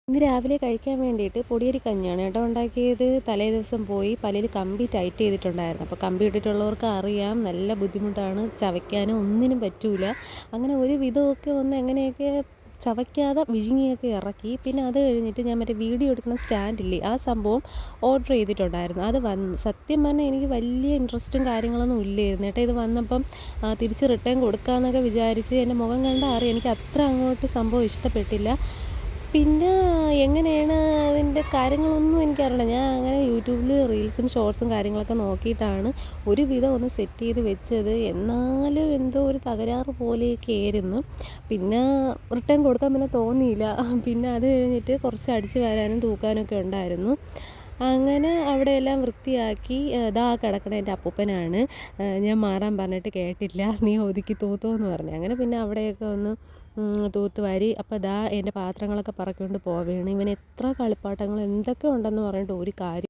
ഇന്ന് രാവിലെ കഴിക്കാൻ വേണ്ടിയിട്ട് പൊടിയരി കഞ്ഞിയാണ് കേട്ടോ ഉണ്ടാക്കിയത്. തലേ ദിവസം പോയി പല്ലിൽ കമ്പി ടൈറ്റ് ചെയ്തിട്ടുണ്ടായിരുന്നു. അപ്പോൾ കമ്പി ഇട്ടിട്ടുള്ളവർക്ക് അറിയാം, നല്ല ബുദ്ധിമുട്ടാണ്, ചവയ്ക്കാനോ ഒന്നിനും പറ്റൂല. അങ്ങനെ ഒരു വിധമൊക്കെ ഒന്ന് എങ്ങനെയൊക്കെ ചവയ്ക്കാതെ വിഴുങ്ങിയൊക്കെ ഇറക്കി. പിന്നെ അത് കഴിഞ്ഞിട്ട് ഞാൻ മറ്റേ വീഡിയോ എടുക്കുന്ന സ്റ്റാൻഡില്ലേ, ആ സംഭവം ഓർഡർ ചെയ്തിട്ടുണ്ടായിരുന്നു. അത് സത്യം പറഞ്ഞാൽ എനിക്ക് വലിയ ഇൻട്രസ്റ്റും കാര്യങ്ങളൊന്നും ഇല്ലായിരുന്നു കേട്ടോ. ഇത് വന്നപ്പം തിരിച്ച് റിട്ടേൺ കൊടുക്കാമെന്നൊക്കെ വിചാരിച്ച്, എൻ്റെ മുഖം കണ്ടാൽ അറിയാം എനിക്ക് അത്ര അങ്ങോട്ട് സംഭവം ഇഷ്ടപ്പെട്ടില്ല. പിന്നെ എങ്ങനെയാണ് അതിൻ്റെ കാര്യങ്ങളൊന്നും എനിക്കറിയില്ല. ഞാൻ അങ്ങനെ യൂട്യൂബിൽ റീൽസും ഷോർട്സും കാര്യങ്ങളൊക്കെ നോക്കിയിട്ടാണ് ഒരുവിധം ഒന്ന് സെറ്റ് ചെയ്ത് വെച്ചത്. എന്നാലും എന്തോ ഒരു തകരാറ് പോലെയൊക്കെ ആയിരുന്നു. പിന്നെ റിട്ടേൺ കൊടുക്കാൻ പിന്നെ തോന്നിയില്ല. പിന്നെ അത് കഴിഞ്ഞിട്ട് കുറച്ച് അടിച്ച് വാരാനും തൂക്കാനൊക്കെ ഉണ്ടായിരുന്നു. അങ്ങനെ അവിടെയെല്ലാം വൃത്തിയാക്കി. ദാ കിടക്കണ എൻ്റെ അപ്പൂപ്പനാണ്. ഞാൻ മാറാൻ പറഞ്ഞിട്ട് കേട്ടില്ല. നീ ഒതുക്കി തൂത്തോ എന്ന് പറഞ്ഞു. അങ്ങനെ പിന്നെ അവിടെയൊക്കെ ഒന്ന് തൂത്തുവാരി. അപ്പോൾ ദാ എൻ്റെ പാത്രങ്ങളൊക്കെ പറക്കിക്കൊണ്ട് പോവുകയാണ്. ഇവന് എത്ര കളിപ്പാട്ടങ്ങൾ എന്തൊക്കെ ഉണ്ടെന്ന് പറഞ്ഞിട്ട് ഒരു കാര്യം